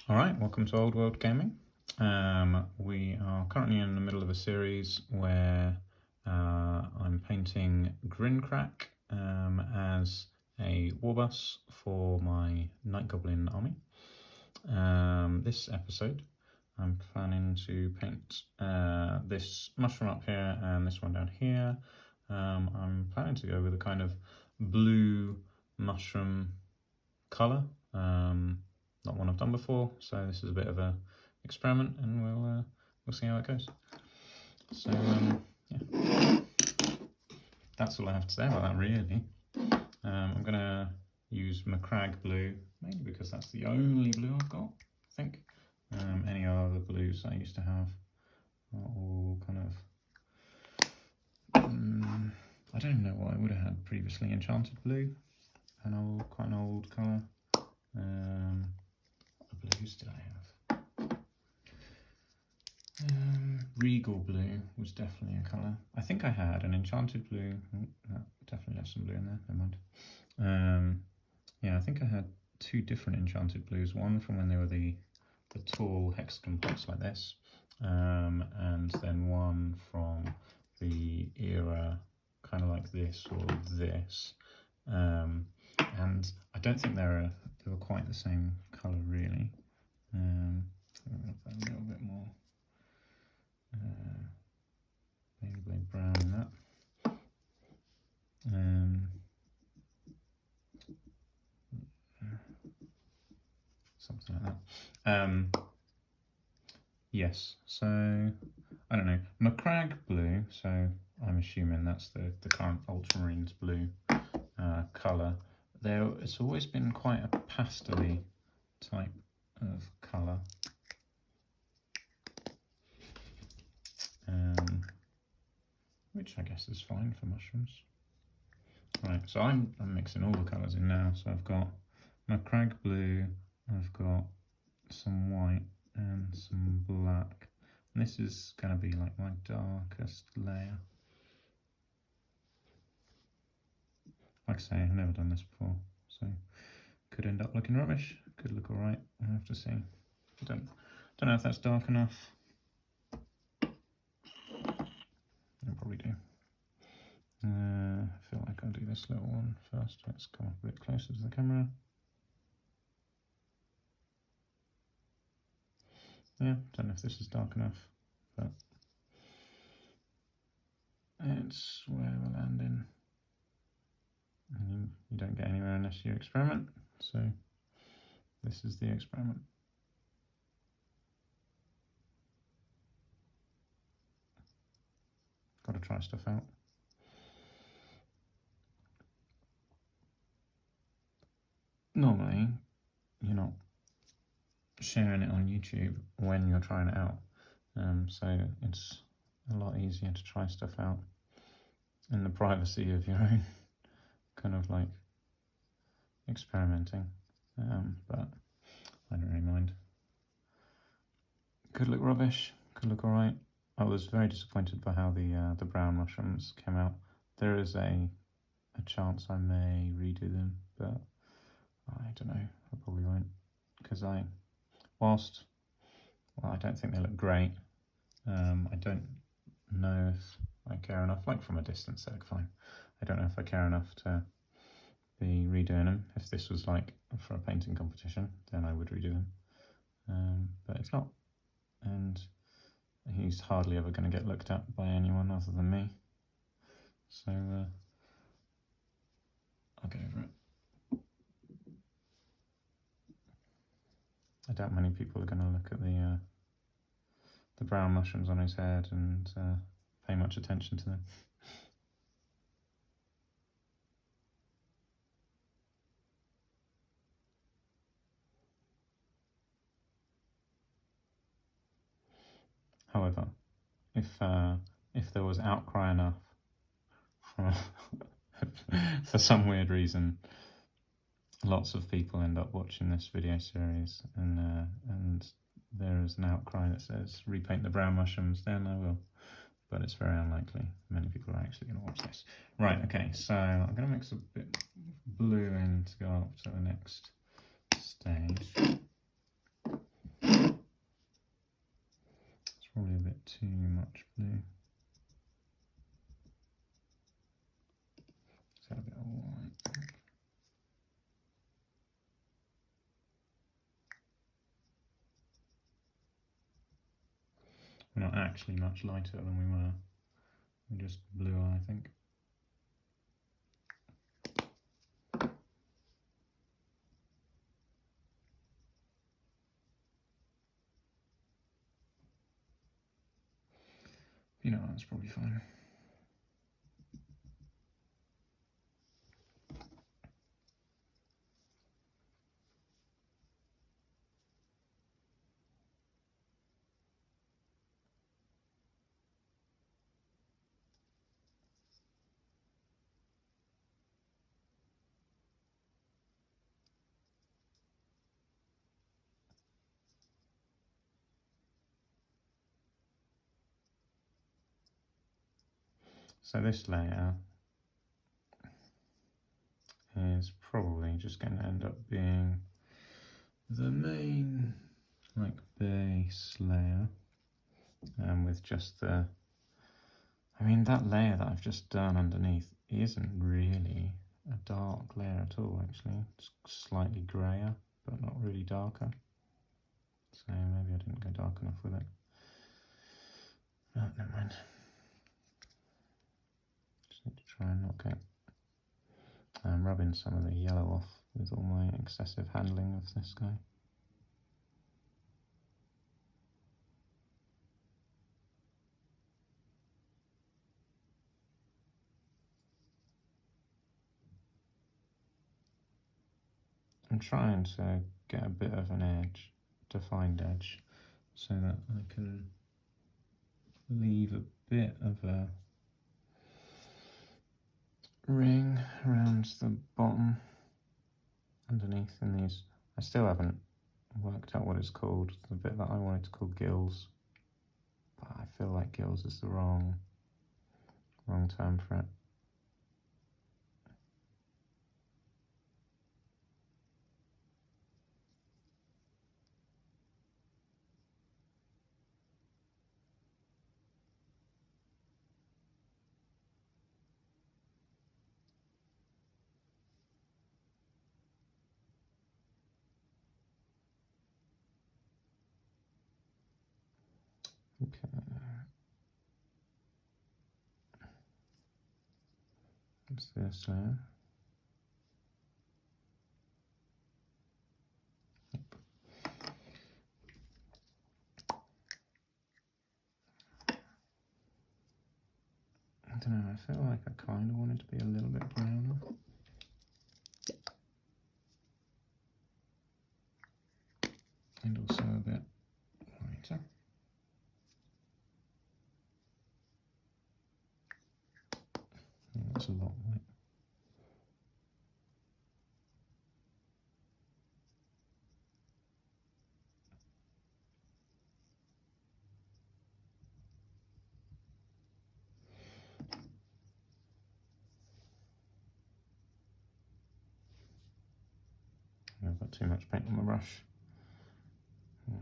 Alright, welcome to Old World Gaming. We are currently in the middle of a series where I'm painting Grinkrak as a Warboss for my Night Goblin army. This episode I'm planning to paint this mushroom up here and this one down here. I'm planning to go with a kind of blue mushroom colour. Not one I've done before, so this is a bit of a experiment, and we'll see how it goes. So yeah, that's all I have to say about that really. I'm gonna use Grinkrak blue, mainly because that's the only blue I've got, I think. Any other blues I used to have are all kind of I don't even know what I would have had previously. Enchanted blue, quite an old colour. What blues did I have? Regal blue was definitely a colour. I think I had an enchanted blue. No, definitely left some blue in there, never mind. Yeah, I think I had two different enchanted blues. One from when they were the tall hexagon pots like this, and then one from the era kind of like this or this. And I don't think they were quite the same colour really. I'm going to put a little bit more Beyblade brown in that. Something like that. Yes, so I don't know. Grinkrak blue, so I'm assuming that's the current Ultramarines blue colour. It's always been quite a pastel-y type of colour. Which I guess is fine for mushrooms. Right, so I'm mixing all the colours in now. So I've got Grinkrak blue, I've got some white and some black. And this is going to be like my darkest layer. Like I say, I've never done this before, so could end up looking rubbish, could look alright, I'll have to see. I don't know if that's dark enough. I'll probably do. I feel like I'll do this little one first. Let's come up a bit closer to the camera. Yeah, don't know if this is dark enough, but it's where we're landing. And you don't get anywhere unless you experiment, so this is the experiment. Got to try stuff out. Normally, you're not sharing it on YouTube when you're trying it out, so it's a lot easier to try stuff out in the privacy of your own kind of like experimenting, but I don't really mind. Could look rubbish, could look alright. I was very disappointed by how the brown mushrooms came out. There is a chance I may redo them, but I don't know, I probably won't, because whilst I don't think they look great, I don't know if I care enough, like from a distance they look fine. I don't know if I care enough to be redoing them. If this was like for a painting competition, then I would redo them, but it's not, and he's hardly ever going to get looked at by anyone other than me, so I'll get over it. I doubt many people are going to look at the brown mushrooms on his head and pay much attention to them. However, if there was outcry enough for some weird reason, lots of people end up watching this video series, and there is an outcry that says repaint the brown mushrooms, then I will. But it's very unlikely many people are actually going to watch this. Right, okay, so I'm going to mix a bit of blue in to go up to the next stage. too much blue. Let's add a bit of white. We're not actually much lighter than we were. We're just bluer, I think. You know, that's probably fine. So this layer is probably just going to end up being the main like base layer, and with just the, I mean, that layer that I've just done underneath isn't really a dark layer at all, actually. It's slightly grayer, but not really darker. So maybe I didn't go dark enough with it. Oh, never mind. Just need to try and not get rubbing some of the yellow off with all my excessive handling of this guy. I'm trying to get a bit of an edge, defined edge, so that I can leave a bit of a ring around the bottom underneath in these. I still haven't worked out what it's called, the bit that I wanted to call gills, but I feel like gills is the wrong term for it. Okay. What's this layer? I don't know, I feel like I kind of want it to be a little bit browner. And also a bit lighter. Yeah, that's a lot white. I've got too much paint on my brush. Yeah.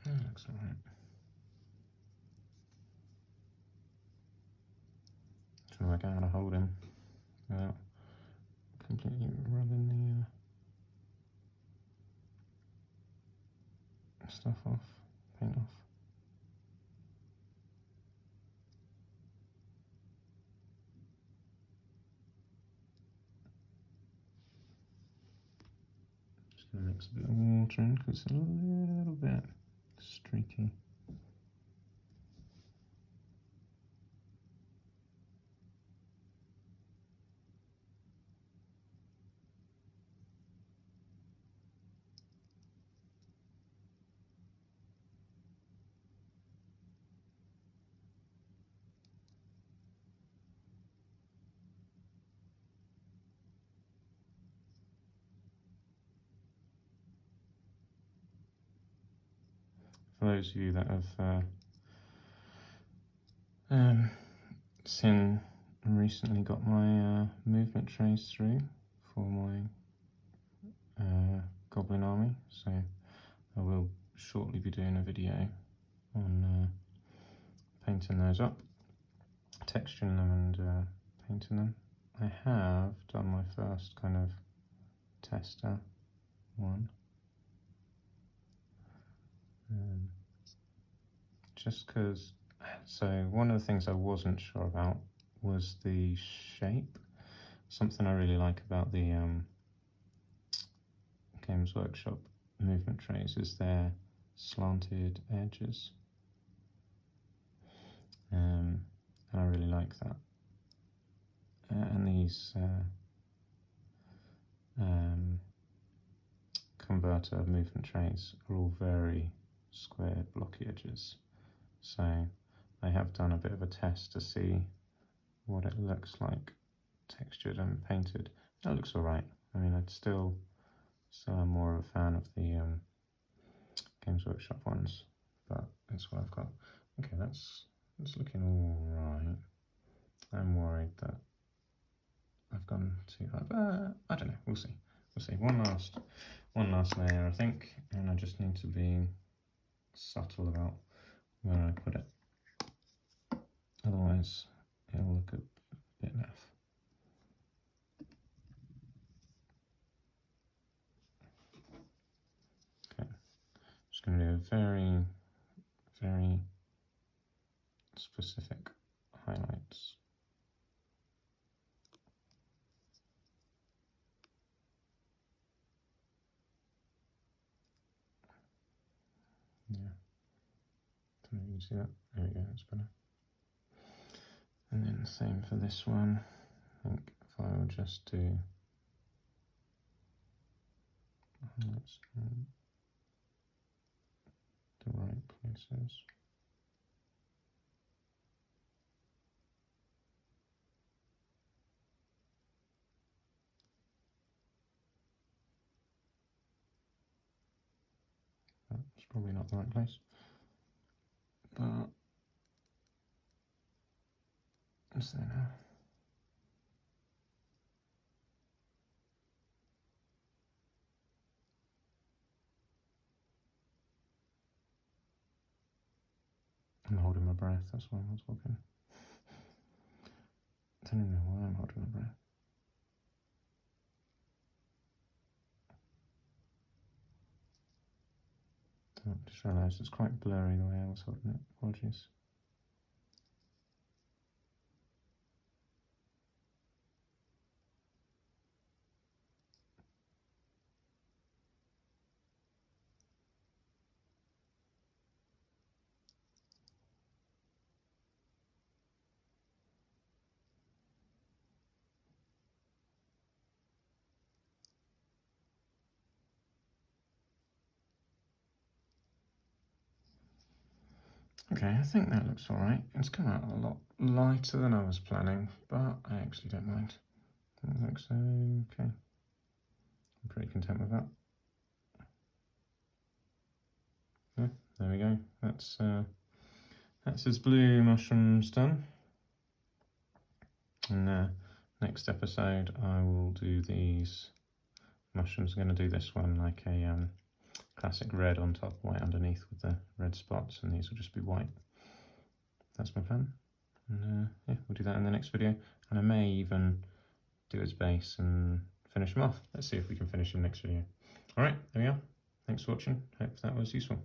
That looks alright. Trying to work out how to hold him without completely rubbing the stuff off, paint off. Just going to mix a bit of water in because it's a little bit streaky. for those of you that have recently got my movement trays through for my goblin army, so I will shortly be doing a video on painting those up, texturing them and painting them. I have done my first kind of tester one, just because, so one of the things I wasn't sure about was the shape. Something I really like about the Games Workshop movement trays is their slanted edges, and I really like that. And these converter movement trays are all very square blocky edges, so I have done a bit of a test to see what it looks like textured and painted. It looks alright. I mean, I'd still am more of a fan of the Games Workshop ones, but that's what I've got. Okay, that's looking alright. I'm worried that I've gone too high, but I don't know, we'll see. We'll see. One last layer, I think, and I just need to be subtle about where I put it. Otherwise, it'll look a bit naff. Okay, just going to do a very, very specific highlights. Yeah, don't know if you can see that. There we go, that's better. And then the same for this one. I think if I will just do highlights in the right places. That's probably not the right place, but it's there now. I'm holding my breath, that's why I'm not talking. I don't even know why I'm holding my breath. I just realised it's quite blurry the way I was holding it. Apologies. Okay, I think that looks alright. It's come out a lot lighter than I was planning, but I actually don't mind. It looks okay. I'm pretty content with that. Yeah, there we go. That's his blue mushrooms done. And next episode I will do these mushrooms. I'm going to do this one like a classic red on top, white underneath with the red spots, and these will just be white. That's my plan. And yeah, we'll do that in the next video, and I may even do his base and finish him off. Let's see if we can finish him next video. Alright, there we are. Thanks for watching. Hope that was useful.